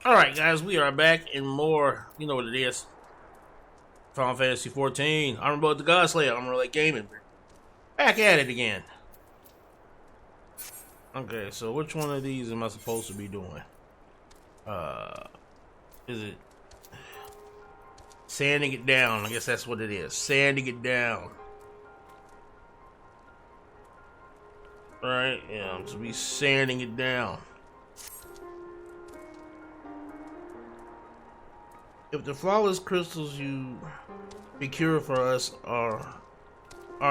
Alright, guys, we are back in more. You know what it is. Final Fantasy 14. I'm about the Godslayer. I'm really gaming. Back at it again. Okay, so which one of these am I supposed to be doing? Is it sanding it down? I guess that's what it is. Sanding it down. Alright, yeah, I'm supposed to be sanding it down. If the flawless crystals you procure for us are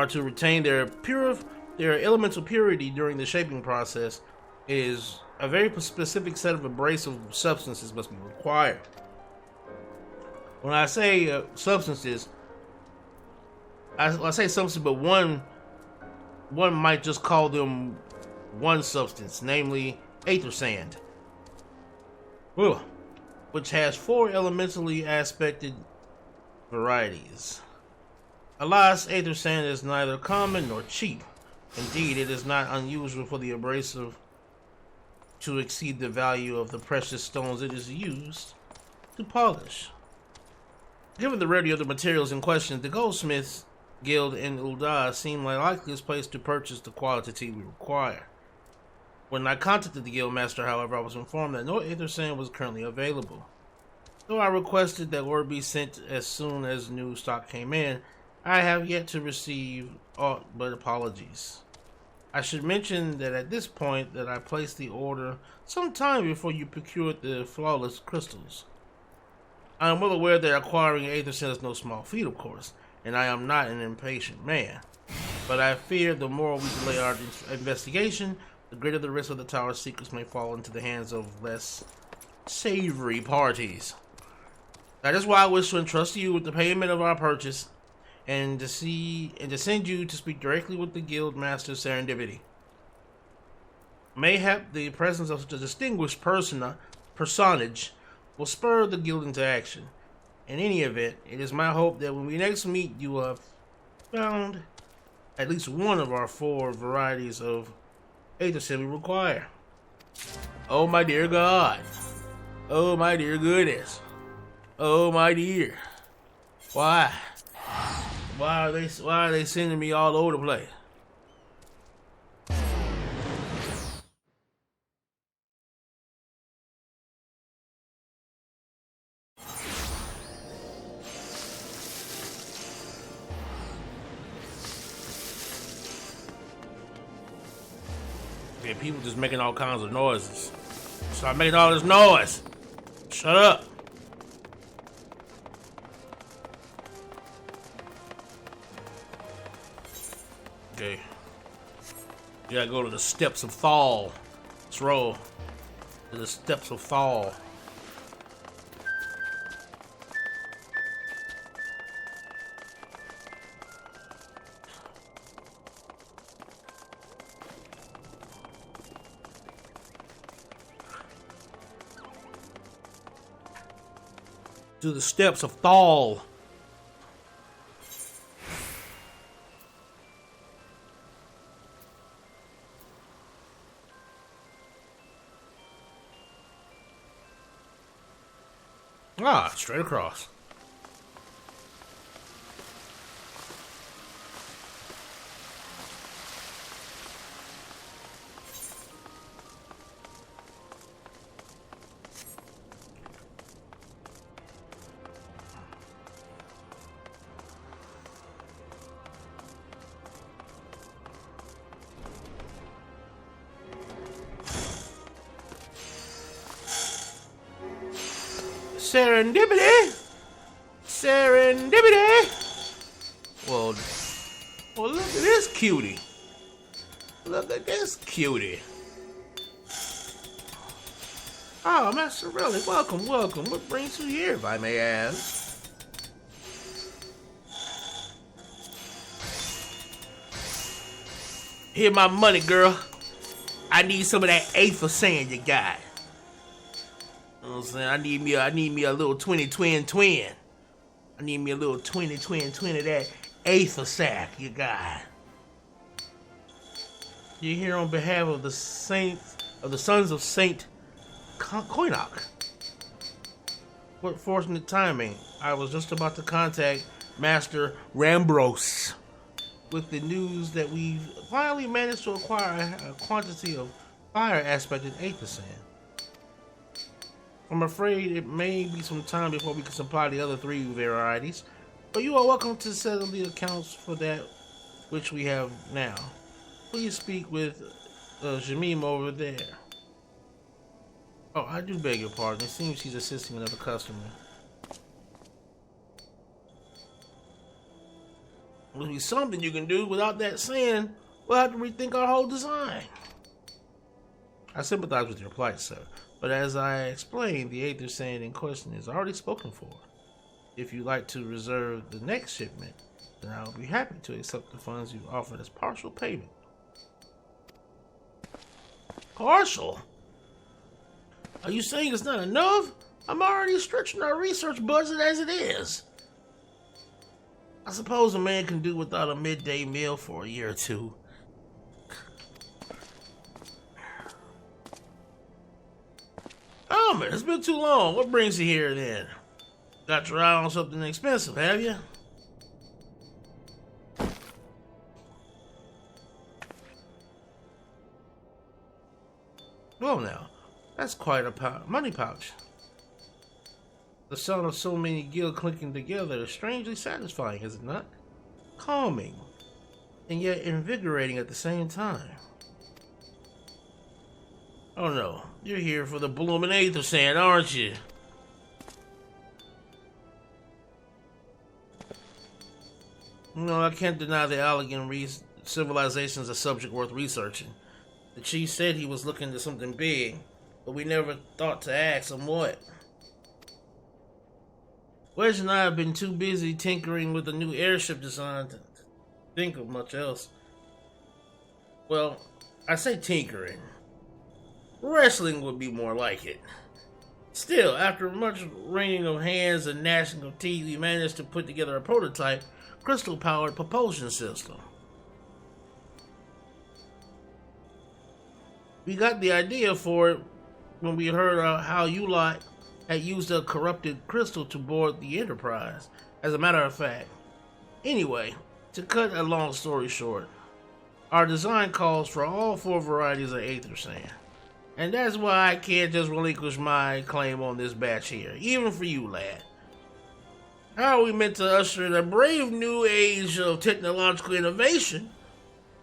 to retain their elemental purity during the shaping process, it is a very specific set of abrasive substances must be required. When I say substances, I say substances, but one might just call them one substance, namely aether sand. Whew. Which has 4 elementally aspected varieties. Alas, aether sand is neither common nor cheap. Indeed, it is not unusual for the abrasive to exceed the value of the precious stones it is used to polish. Given the rarity of the materials in question, the Goldsmiths Guild in Ul'dah seemed like the likeliest place to purchase the quantity we require. When I contacted the guildmaster, however, I was informed that no aether sand was currently available. Though I requested that word be sent as soon as new stock came in, I have yet to receive aught but apologies. I should mention that at this point that I placed the order some time before you procured the flawless crystals. I am well aware that acquiring aether sand is no small feat, of course, and I am not an impatient man. But I fear the more we delay our investigation, the greater the risk of the tower's secrets may fall into the hands of less savory parties. That is why I wish to entrust you with the payment of our purchase, and to send you to speak directly with the guild master Serendipity. Mayhap the presence of such a distinguished personage will spur the guild into action. In any event, it is my hope that when we next meet, you will have found at least one of our 4 varieties of aether sand we require. Oh my dear God. Oh my dear goodness. Oh my dear. Why? Why are they sending me all over the place? Yeah, people just making all kinds of noises. Stop making all this noise. Shut up. Okay. You gotta go to the steps of Thal. Let's roll. To the steps of Thal. To the steps of Thal. Ah, straight across. Serendipity! Serendipity! Well, look at this cutie. Look at this cutie. Oh, Master Rellik, welcome, welcome. What brings you here, if I may ask? Here my money, girl. I need some of that aether sand you got. You know what I'm saying? I need me a little 20 twin. I need me a little 20 twin of that aether sack you got. You're here on behalf of the sons of Saint Koinok. What fortunate timing. I was just about to contact Master Rambros with the news that we've finally managed to acquire a quantity of fire aspected Aether Sand. I'm afraid it may be some time before we can supply the other 3 varieties, but you are welcome to settle the accounts for that which we have now. Please speak with Jamim over there. Oh, I do beg your pardon. It seems she's assisting another customer. There'll be something you can do. Without that sand, we'll have to rethink our whole design. I sympathize with your plight, sir, but as I explained, the Aether Sand in question is already spoken for. If you'd like to reserve the next shipment, then I'll be happy to accept the funds you've offered as partial payment. Partial? Are you saying it's not enough? I'm already stretching our research budget as it is. I suppose a man can do without a midday meal for a year or 2. Oh man, it's been too long. What brings you here then? Got your eye on something expensive, have you? Well now, that's quite a money pouch. The sound of so many gills clinking together is strangely satisfying, is it not? Calming, and yet invigorating at the same time. Oh no, you're here for the blooming Aether Sand, aren't you? No, I can't deny the Allegan civilization's a subject worth researching. The chief said he was looking to something big, but we never thought to ask him what. Wedge and I have been too busy tinkering with the new airship design to think of much else. Well, I say tinkering. Wrestling would be more like it. Still, after much wringing of hands and gnashing of teeth, we managed to put together a prototype crystal-powered propulsion system. We got the idea for it when we heard how you lot had used a corrupted crystal to board the Enterprise, as a matter of fact. Anyway, to cut a long story short, our design calls for all 4 varieties of Aether Sand. And that's why I can't just relinquish my claim on this batch here, even for you, lad. How are we meant to usher in a brave new age of technological innovation,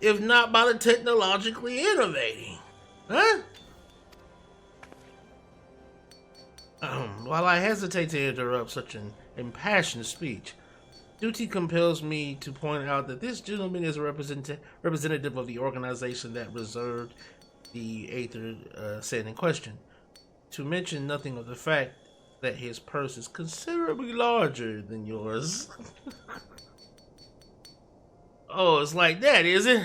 if not by the technologically innovating? Huh? While I hesitate to interrupt such an impassioned speech, duty compels me to point out that this gentleman is a representative of the organization that reserved the Aether Sand in question, to mention nothing of the fact that his purse is considerably larger than yours. Oh, it's like that, is it?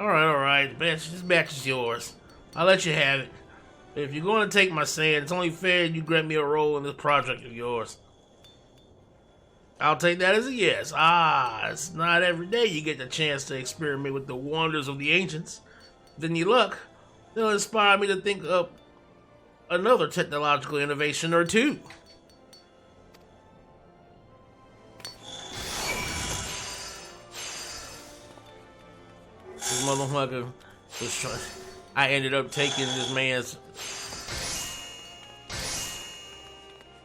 Alright, this batch is yours. I'll let you have it. But if you're going to take my sand, it's only fair you grant me a role in this project of yours. I'll take that as a yes. It's not every day you get the chance to experiment with the wonders of the ancients. Then you luck, they'll inspire me to think up another technological innovation or 2. This motherfucker was trying. I ended up taking this man's.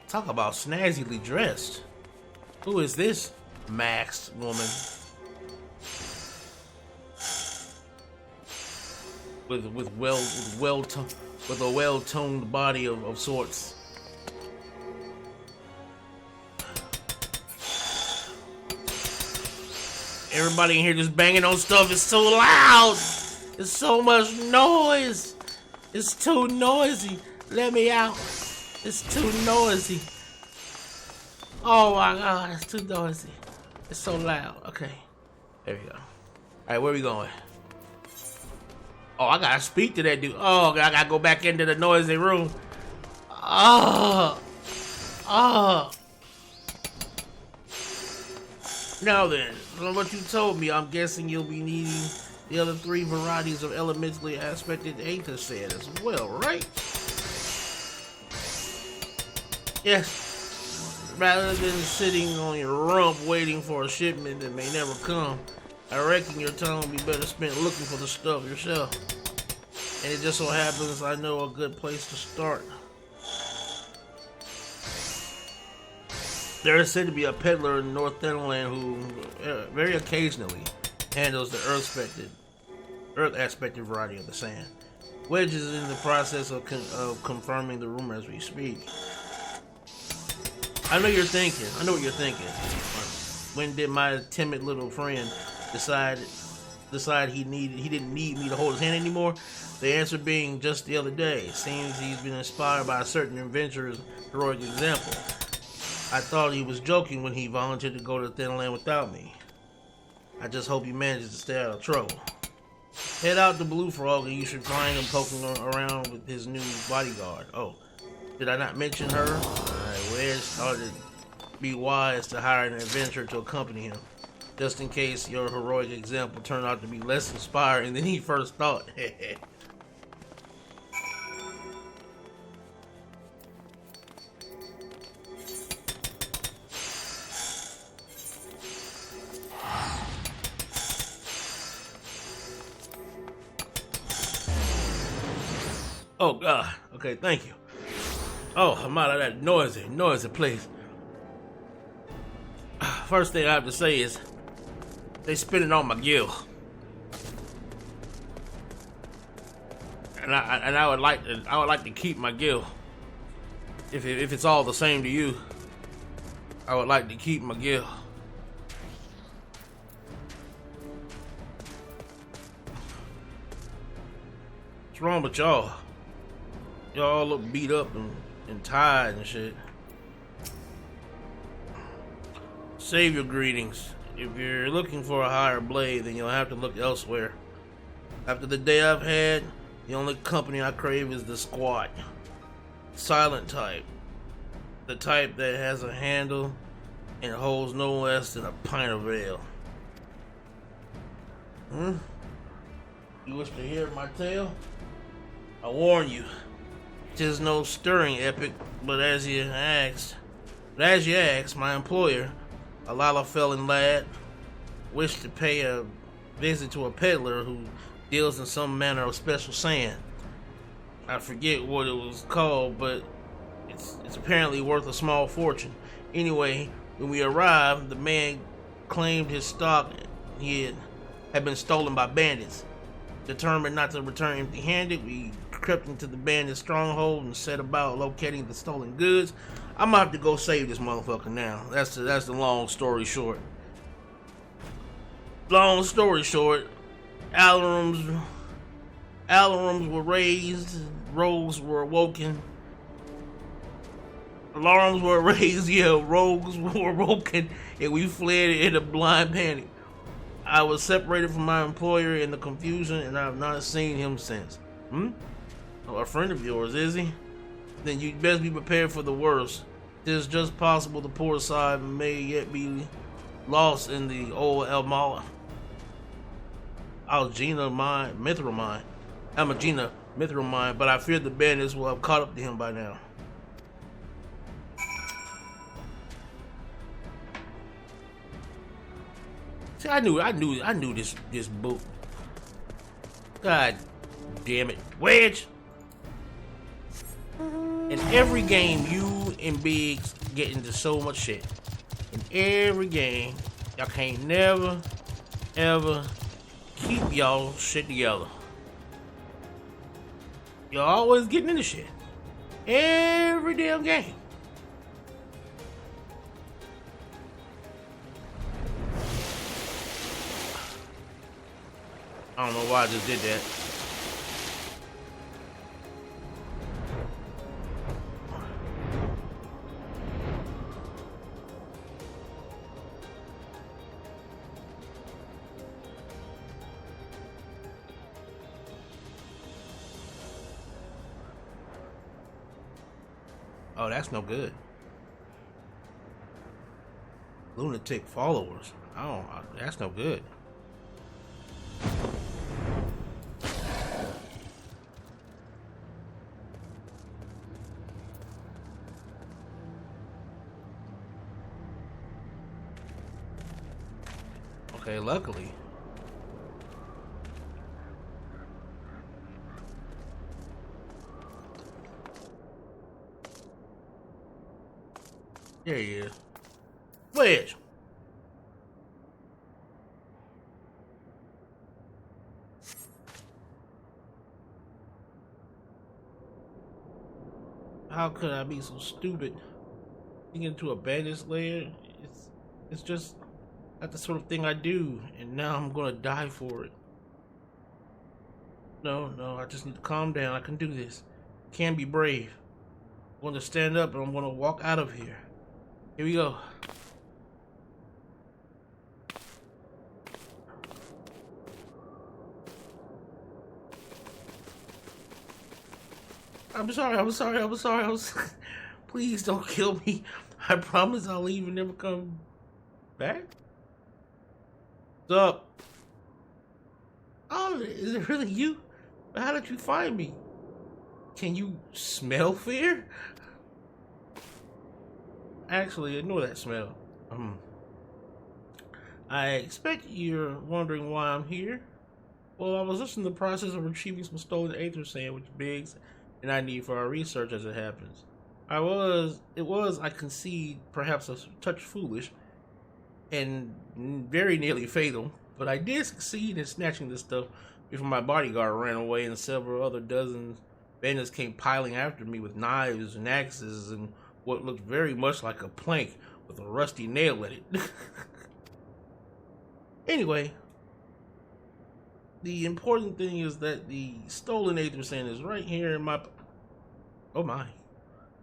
Talk about snazzily dressed. Who is this maxed woman? With a well-toned body of sorts. Everybody in here just banging on stuff. It's so loud. There's so much noise. It's too noisy. Let me out. It's too noisy. Oh my God, it's too noisy. It's so loud. Okay, there we go. All right, where we going? Oh, I gotta speak to that dude. Oh, I gotta go back into the noisy room. Oh. Now then, from what you told me, I'm guessing you'll be needing the other 3 varieties of elementally aspected aether sand as well, right? Yes. Rather than sitting on your rump waiting for a shipment that may never come, I reckon your time would be better spent looking for the stuff yourself. And it just so happens I know a good place to start. There is said to be a peddler in North Thunderland who very occasionally handles the earth-aspected variety of the sand. Wedge is in the process of confirming the rumor as we speak. I know what you're thinking. When did my timid little friend decide he didn't need me to hold his hand anymore? The answer being just the other day. Seems he's been inspired by a certain adventurer's heroic example. I thought he was joking when he volunteered to go to Thinland without me. I just hope he manages to stay out of trouble. Head out to Blue Frog and you should find him poking around with his new bodyguard. Oh, did I not mention her? Wedge thought it'd be wise to hire an adventurer to accompany him, just in case your heroic example turned out to be less inspiring than he first thought. Oh God, okay, thank you. Oh, I'm out of that noisy place. First thing I have to say is, they spend it on my guild, and I would like to keep my guild. If it's all the same to you, I would like to keep my guild. What's wrong with y'all? Y'all look beat up and tired and shit. Save your greetings. If you're looking for a higher blade, then you'll have to look elsewhere. After the day I've had, the only company I crave is the squat. Silent type. The type that has a handle and holds no less than a pint of ale. You wish to hear my tale? I warn you. 'Tis no stirring epic, but as you asked, my employer, a Lalafellin lad, wished to pay a visit to a peddler who deals in some manner of special sand. I forget what it was called, but it's apparently worth a small fortune. Anyway, when we arrived, the man claimed his stock had been stolen by bandits. Determined not to return empty-handed, we crept into the bandit's stronghold and set about locating the stolen goods. I'm gonna have to go save this motherfucker now. That's the long story short. Long story short, alarms were raised, rogues were awoken. Alarms were raised, rogues were awoken, and we fled in a blind panic. I was separated from my employer in the confusion, and I have not seen him since. Oh, a friend of yours, is he? Then you'd best be prepared for the worst. It is just possible the poor side may yet be lost in the old Amon-Rellik Mithril mine, but I fear the bandits will have caught up to him by now. See, I knew this book. God damn it, Wedge! In every game, you and Biggs get into so much shit. In every game, y'all can't never, ever keep y'all shit together. Y'all always getting into shit. Every damn game. I don't know why I just did that. Oh, that's no good. Lunatic followers. Oh, that's no good. Okay, luckily. There he is. Wedge. How could I be so stupid? Getting into a bandage layer, it's just not the sort of thing I do, and now I'm gonna die for it. No, I just need to calm down. I can do this. Can be brave. I'm going to stand up and I'm going to walk out of here. Here we go. I'm sorry. Please don't kill me. I promise I'll leave and never come back. What's up? Oh, is it really you? How did you find me? Can you smell fear? Actually, ignore that smell. I expect you're wondering why I'm here. Well, I was just in the process of retrieving some stolen aether sand, which Biggs and I need for our research as it happens. I concede, perhaps a touch foolish and very nearly fatal, but I did succeed in snatching this stuff before my bodyguard ran away and several other dozens bandits came piling after me with knives and axes and what looked very much like a plank with a rusty nail in it. Anyway, the important thing is that the stolen aether sand is right here in my... Oh my.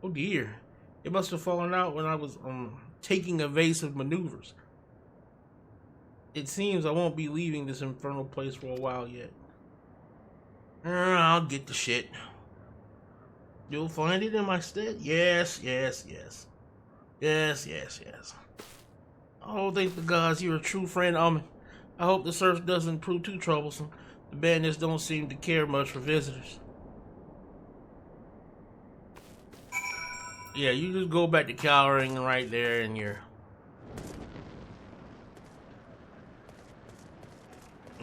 Oh dear. It must have fallen out when I was taking evasive maneuvers. It seems I won't be leaving this infernal place for a while yet. I'll get the shit. You'll find it in my stead? Yes. Oh, thank the gods, you're a true friend, Amon. I hope the search doesn't prove too troublesome. The bandits don't seem to care much for visitors. Yeah, you just go back to cowering right there and you're...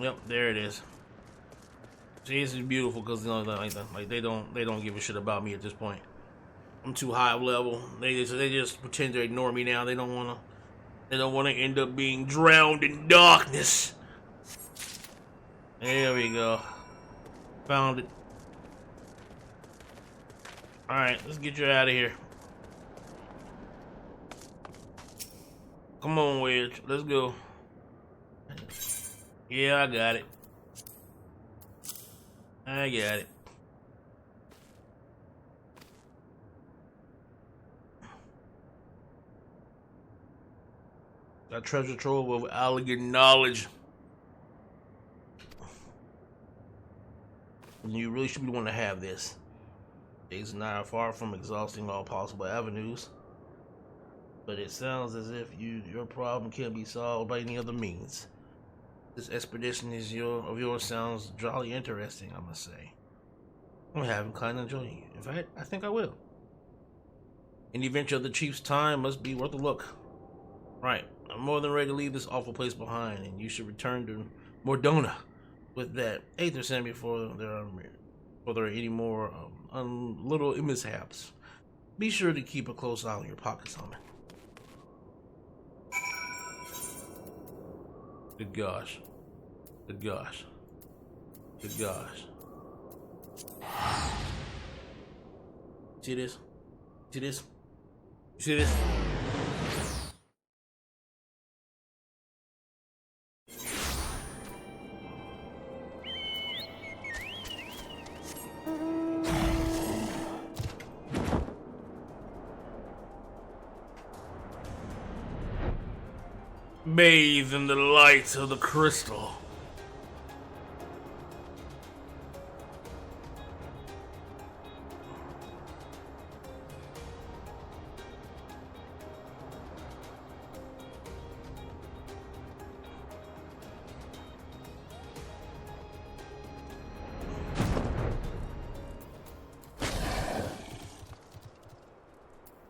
Yep, there it is. See, this is beautiful because like they don't give a shit about me at this point. I'm too high level. They just pretend to ignore me now. They don't wanna end up being drowned in darkness. There we go. Found it. All right, let's get you out of here. Come on, Wedge. Let's go. Yeah, I got it. Got treasure trove of elegant knowledge. You really should be wanting to have this. Days and I are far from exhausting all possible avenues, but it sounds as if your problem can't be solved by any other means. This expedition of yours sounds jolly interesting, I must say. I'm having kind of enjoying it. In fact, I think I will. Any venture of the chief's time must be worth a look. Right, I'm more than ready to leave this awful place behind, and you should return to Mordona with that aether sand before there are any more little mishaps. Be sure to keep a close eye on your pockets, Amon. Good gosh. See this? You see this? Bathe in the light of the crystal.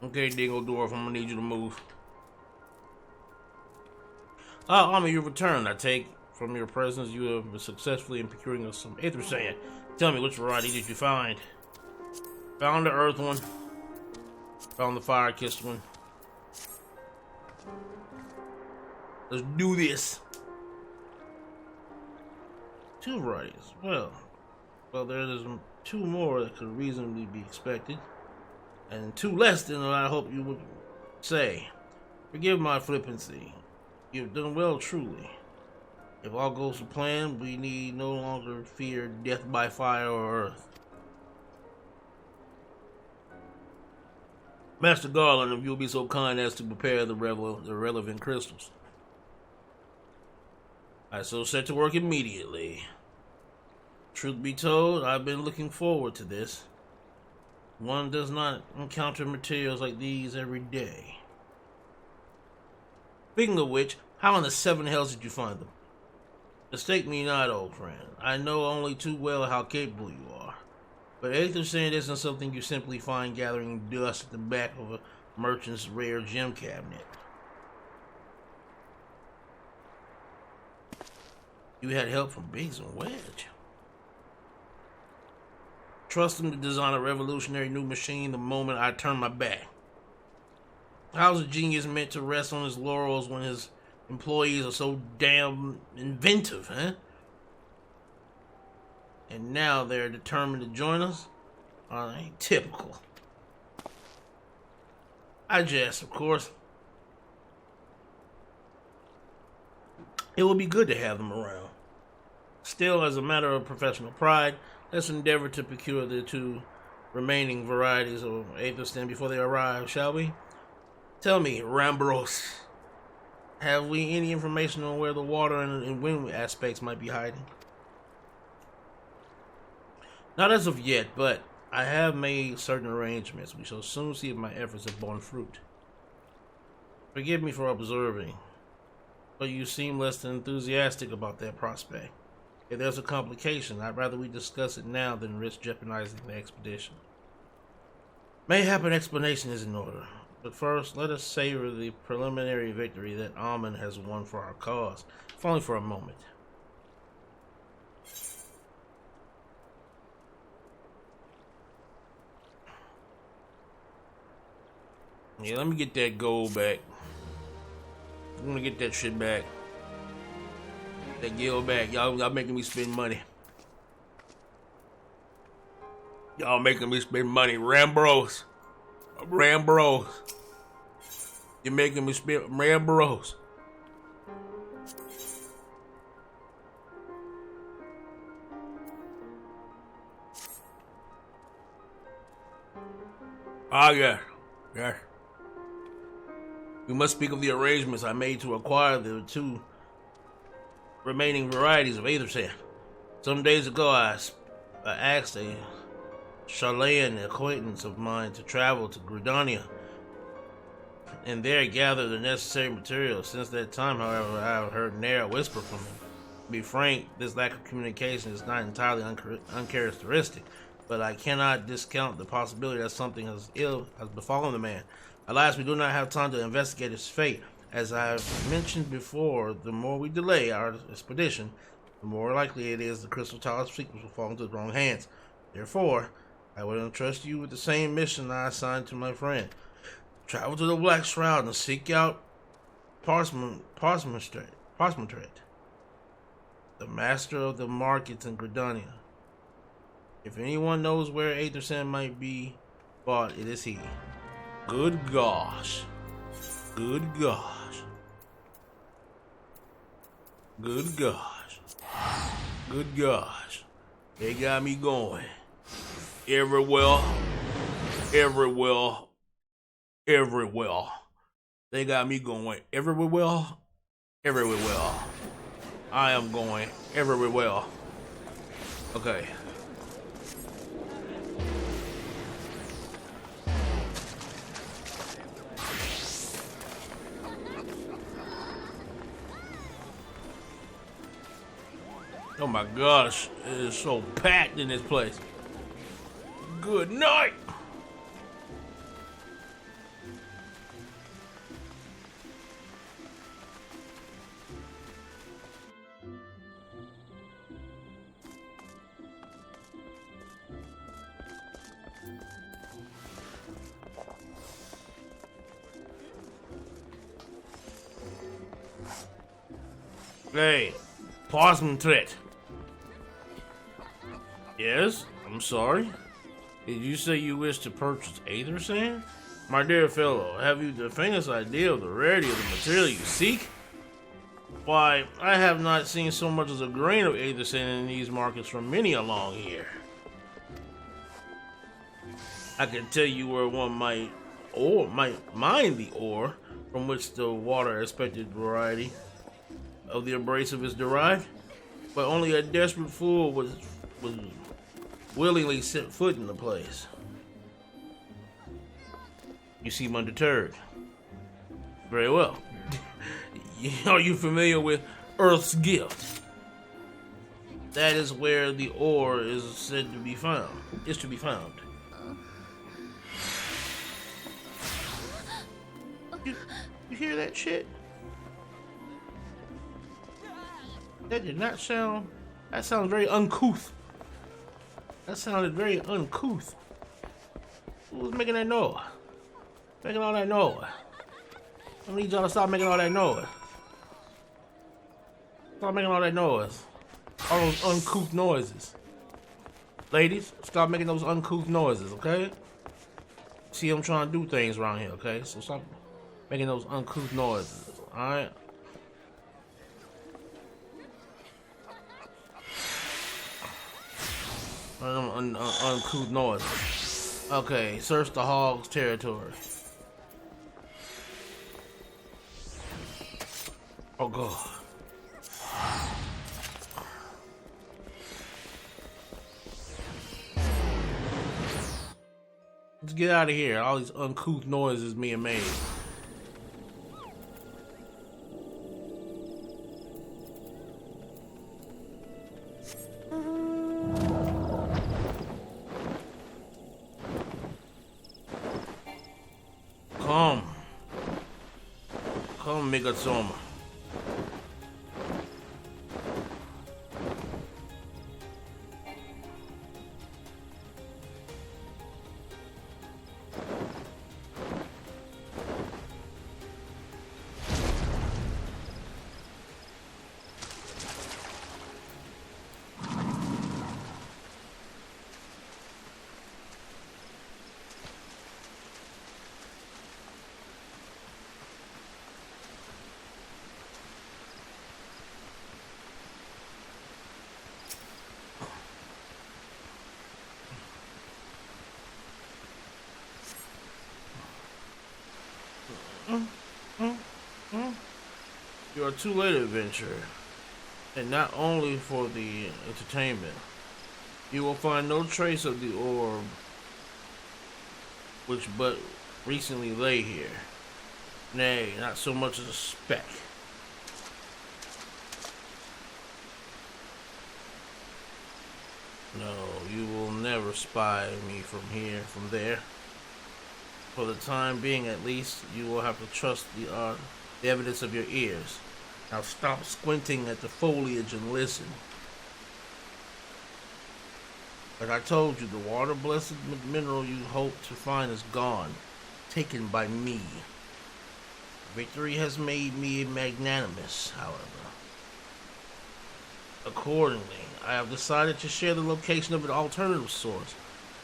Okay, Dingle Dwarf, I'm gonna need you to move. Army, you returned. I take from your presence you have been successfully in procuring us some aether sand. Tell me, which variety did you find? Found the earth one. Found the fire-kissed one. Let's do this. 2 varieties. Well, there's 2 more that could reasonably be expected, and 2 less than I hope you would say. Forgive my flippancy. You've done well, truly. If all goes to plan, we need no longer fear death by fire or earth. Master Garland, if you'll be so kind as to prepare the relevant crystals. I so set to work immediately. Truth be told, I've been looking forward to this. One does not encounter materials like these every day. Speaking of which, how in the 7 hells did you find them? Mistake me not, old friend. I know only too well how capable you are. But aether sand isn't something you simply find gathering dust at the back of a merchant's rare gem cabinet. You had help from Biggs and Wedge. Trust him to design a revolutionary new machine the moment I turn my back. How's a genius meant to rest on his laurels when his employees are so damn inventive, huh? And now they're determined to join us? Ain't typical. I jest, of course. It will be good to have them around. Still, as a matter of professional pride, let's endeavor to procure the 2 remaining varieties of aether sand before they arrive, shall we? Tell me, Rambros, have we any information on where the water and wind aspects might be hiding? Not as of yet, but I have made certain arrangements. We shall soon see if my efforts have borne fruit. Forgive me for observing, but you seem less than enthusiastic about that prospect. If there's a complication, I'd rather we discuss it now than risk jeopardizing the expedition. Mayhap an explanation is in order, but first let us savor the preliminary victory that Amon has won for our cause, if only for a moment. Yeah, let me get that gold back. I'm gonna get that shit back. That guild back. Y'all making me spend money. Y'all making me spend money. Rambros. Rambros. You're making me spend Rambros. Ah, yeah. Yes. We must speak of the arrangements I made to acquire the 2 remaining varieties of aether sand. Some days ago, I asked a Chilean acquaintance of mine to travel to Gridania and there gather the necessary materials. Since that time, however, I have heard ne'er a whisper from him. To be frank, this lack of communication is not entirely uncharacteristic, but I cannot discount the possibility that something has befallen the man. Alas, we do not have time to investigate his fate. As I've mentioned before, the more we delay our expedition, the more likely it is the Crystal Tower's secrets will fall into the wrong hands. Therefore, I would entrust you with the same mission I assigned to my friend. Travel to the Black Shroud and seek out Parchmentret, the master of the markets in Gridania. If anyone knows where aether sand might be bought, it is he. Good gosh. Good gosh. Good gosh. Good gosh. They got me going. Everywhere. Everywhere. Everywhere. They got me going everywhere. Everywhere. I am going everywhere. Okay. Oh my gosh, it is so packed in this place. Good night. Hey, pardon threat. Yes, I'm sorry. Did you say you wish to purchase Aether Sand? My dear fellow, have you the faintest idea of the rarity of the material you seek? Why, I have not seen so much as a grain of Aether Sand in these markets for many a long year. I can tell you where one might mine the ore from which the water expected variety of the abrasive is derived, but only a desperate fool would willingly set foot in the place. You seem undeterred. Very well. Are you familiar with Earth's Gift? That is where the ore is said to be found. Is to be found. You hear that shit? That did not sound. That sounds very uncouth. That sounded very uncouth. Who was making that noise? Making all that noise. I need y'all to stop making all that noise. Stop making all that noise. All those uncouth noises. Ladies, stop making those uncouth noises, okay? See, I'm trying to do things around here, okay? So stop making those uncouth noises, alright? Uncouth noises. Okay, search the hog's territory. Oh god. Let's get out of here. All these uncouth noises being made. Come, Migatsoma. You are too late, adventurer, and not only for the entertainment. You will find no trace of the orb which but recently lay here. Nay, not so much as a speck. No, you will never spy me from here, from there. For the time being, at least, you will have to trust the evidence of your ears. Now stop squinting at the foliage and listen. Like I told you, the water-blessed mineral you hoped to find is gone, taken by me. Victory has made me magnanimous, however. Accordingly, I have decided to share the location of an alternative source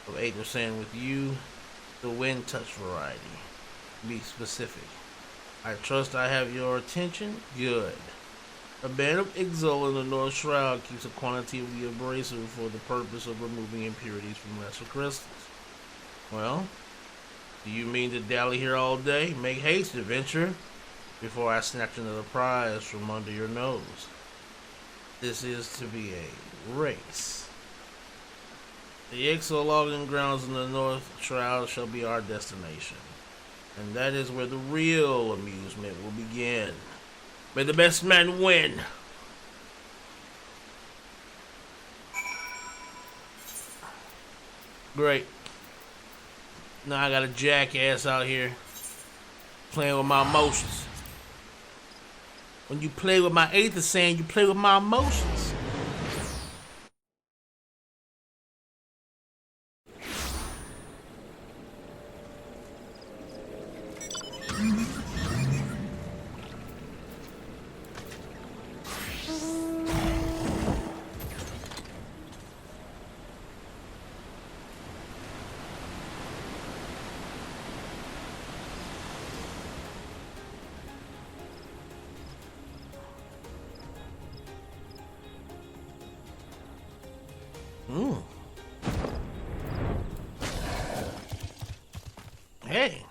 of Aether Sand with you, the Wind Touch variety. Be specific. I trust I have your attention? Good. A band of Ixol in the North Shroud keeps a quantity of the abrasive for the purpose of removing impurities from lesser crystals. Well, do you mean to dally here all day? Make haste, adventurer, before I snatch another prize from under your nose. This is to be a race. The Ixol logging grounds in the North Shroud shall be our destination, and that is where the real amusement will begin. May the best man win. Great. Now I got a jackass out here playing with my emotions. When you play with my Aether Sand, you play with my emotions. Hey.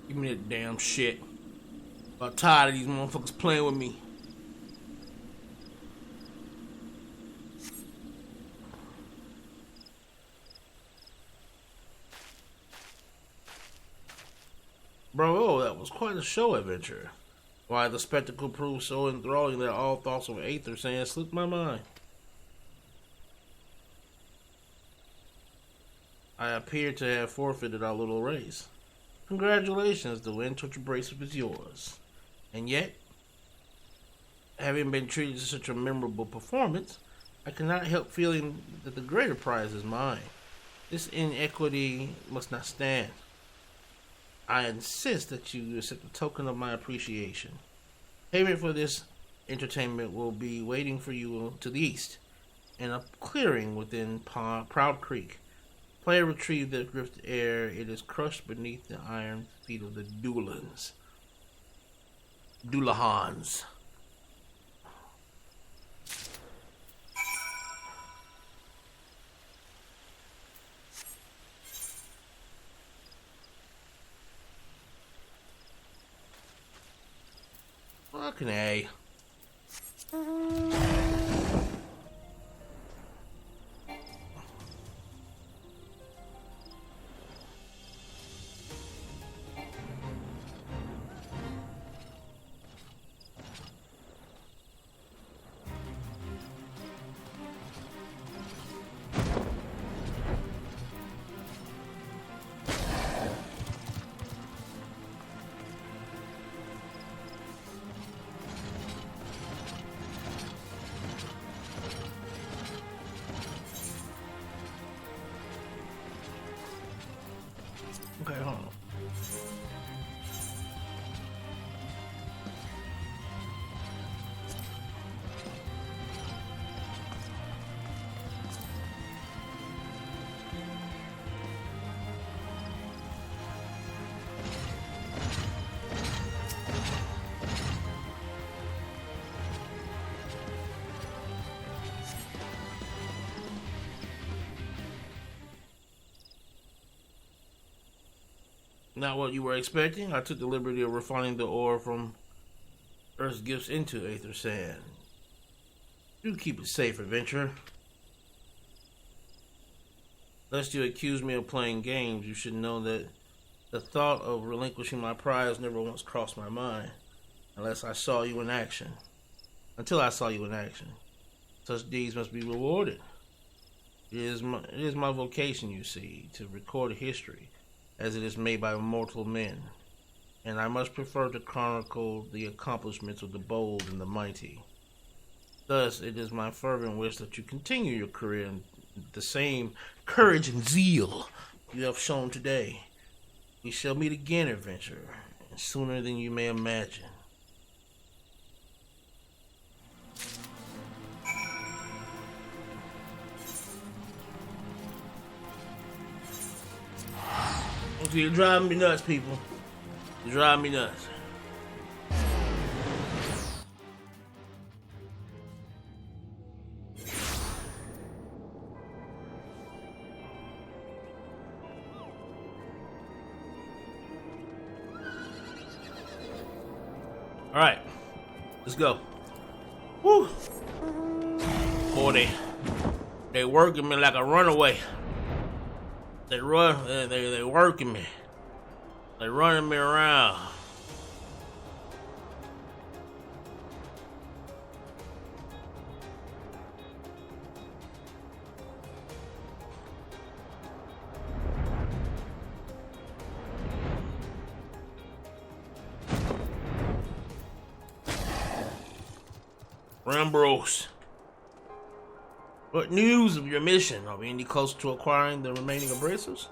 Give me that damn shit. I'm tired of these motherfuckers playing with me. Bro, that was quite a show adventure. Why, the spectacle proved so enthralling that all thoughts of Aether Sand slipped my mind. I appear to have forfeited our little race. Congratulations, the wind torture bracelet is yours. And yet, having been treated to such a memorable performance, I cannot help feeling that the greater prize is mine. This inequity must not stand. I insist that you accept a token of my appreciation. Payment for this entertainment will be waiting for you to the east, in a clearing within Proud Creek. Player retrieve the drift air. It is crushed beneath the iron feet of the Doolans. Doolahans. Fucking A. Okay, hold on. Not what you were expecting. I took the liberty of refining the ore from Earth's gifts into Aether Sand. Do keep it safe, adventurer. Lest you accuse me of playing games, you should know that the thought of relinquishing my prize never once crossed my mind, unless I saw you in action. Until I saw you in action. Such deeds must be rewarded. It is my vocation, you see, to record history as it is made by mortal men, and I much prefer to chronicle the accomplishments of the bold and the mighty. Thus, it is my fervent wish that you continue your career in the same courage and zeal you have shown today. We shall meet again, adventurer, and sooner than you may imagine. Okay, you're driving me nuts, people. You're driving me nuts. All right, let's go. Woo! Boy, they working me like a runaway. They working me. They running me around. Rambros. What news of your mission? Are we any closer to acquiring the remaining abrasives?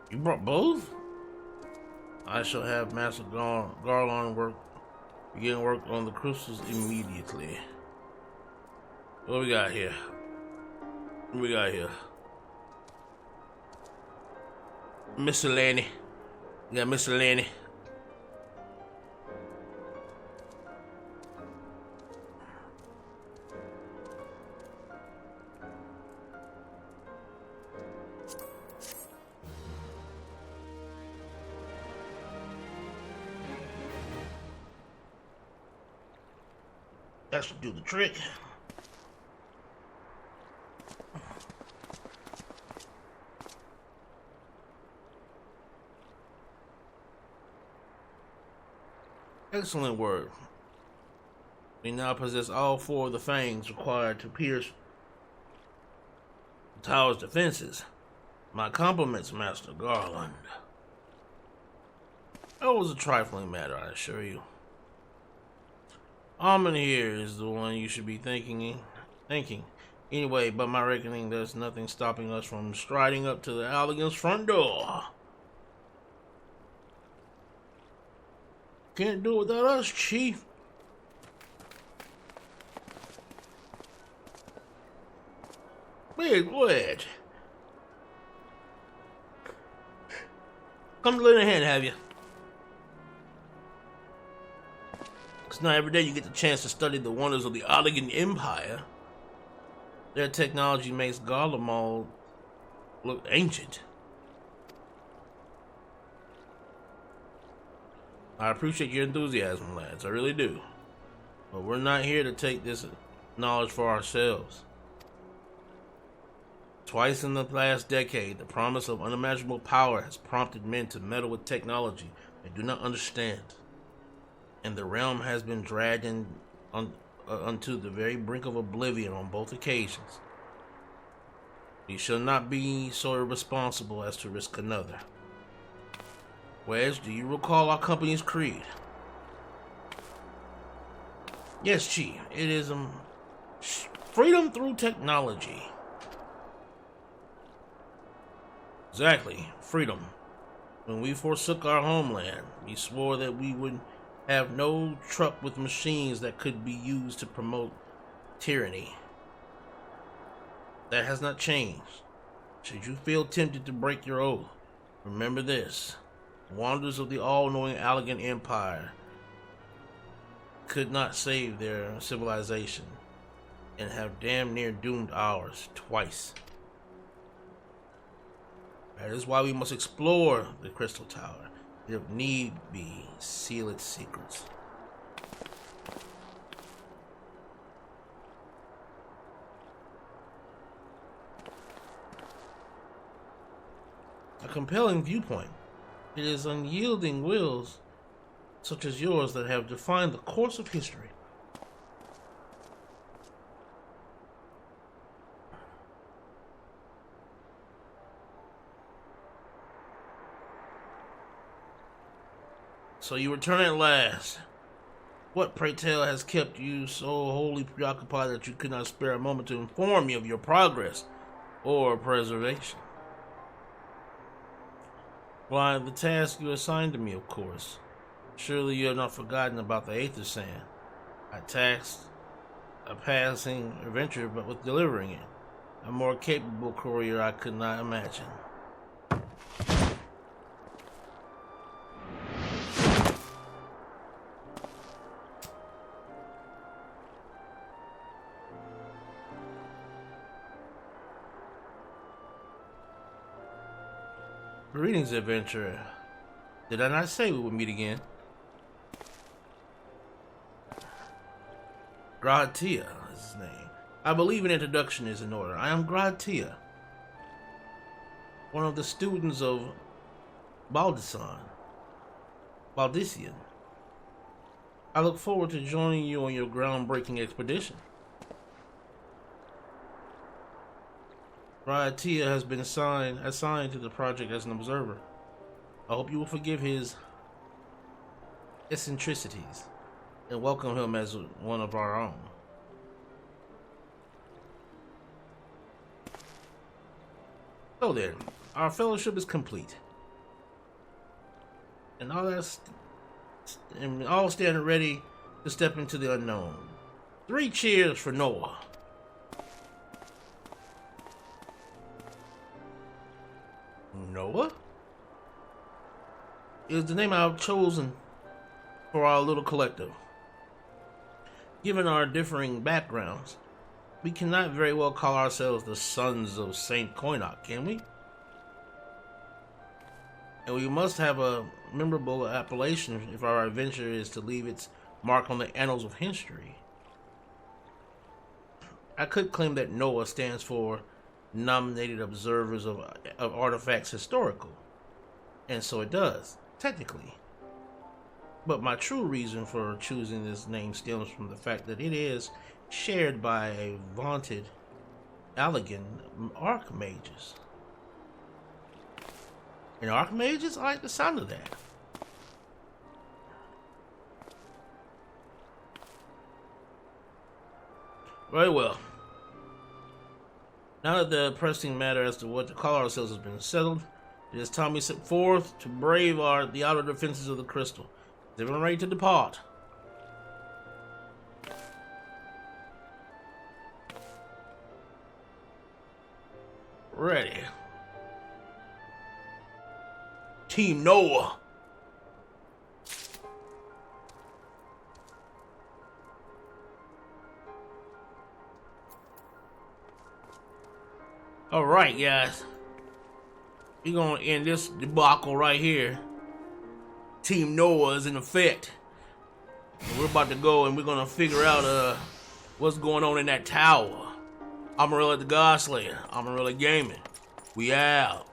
You brought both? I shall have Master Garland begin work on the crystals immediately. What we got here? What we got here? Miscellany. We got miscellany. That should do the trick. Excellent work. We now possess all 4 of the fangs required to pierce the tower's defenses. My compliments, Master Garland. That was a trifling matter, I assure you. Amon here is the one you should be thinking. Anyway, by my reckoning, there's nothing stopping us from striding up to the Alligan's front door. Can't do it without us, Chief. Wait, what? Come to lend a hand, have you? It's not every day you get the chance to study the wonders of the Alligan Empire. Their technology makes Garlemald look ancient. I appreciate your enthusiasm, lads. I really do. But we're not here to take this knowledge for ourselves. Twice in the last decade, the promise of unimaginable power has prompted men to meddle with technology they do not understand. And the realm has been dragged unto the very brink of oblivion on both occasions. We shall not be so irresponsible as to risk another. Wedge, do you recall our company's creed? Yes, Chief. It is freedom through technology. Exactly, freedom. When we forsook our homeland, we swore that we would have no truck with machines that could be used to promote tyranny. That has not changed. Should you feel tempted to break your oath, remember this. Wanderers of the all-knowing Alligan Empire could not save their civilization and have damn near doomed ours twice. That is why we must explore the Crystal Tower. If need be, seal its secrets. A compelling viewpoint. It is unyielding wills such as yours that have defined the course of history. So you return at last. What, pray tell, has kept you so wholly preoccupied that you could not spare a moment to inform me of your progress or preservation? Why, the task you assigned to me, of course. Surely you have not forgotten about the Aether Sand. I tasked a passing adventurer but with delivering it. A more capable courier I could not imagine. Greetings, adventurer. Did I not say we would meet again? Gratia is his name. I believe an introduction is in order. I am Gratia, one of the students of Baldician. I look forward to joining you on your groundbreaking expedition. Gratia has been assigned to the project as an observer. I hope you will forgive his eccentricities. and welcome him as one of our own. So then, our fellowship is complete. And all stand ready to step into the unknown. 3 cheers for Noah. Noah is the name I've chosen for our little collective. Given our differing backgrounds, we cannot very well call ourselves the sons of Saint Koinok, can we? And we must have a memorable appellation if our adventure is to leave its mark on the annals of history. I could claim that Noah stands for Nominated Observers of Artifacts Historical, and so it does, technically. But my true reason for choosing this name stems from the fact that it is shared by a vaunted Allegan Archmages. And Archmages, I like the sound of that. Very well. Now that the pressing matter as to what to call ourselves has been settled, it is time we set forth to brave the outer defenses of the crystal. Is everyone ready to depart? Ready. Team Noah. Alright, guys. We're gonna end this debacle right here. Team Noah is in effect. And we're about to go and we're gonna figure out what's going on in that tower. Amon-Rellik the Godslayer. Amon-Rellik Gaming. We out.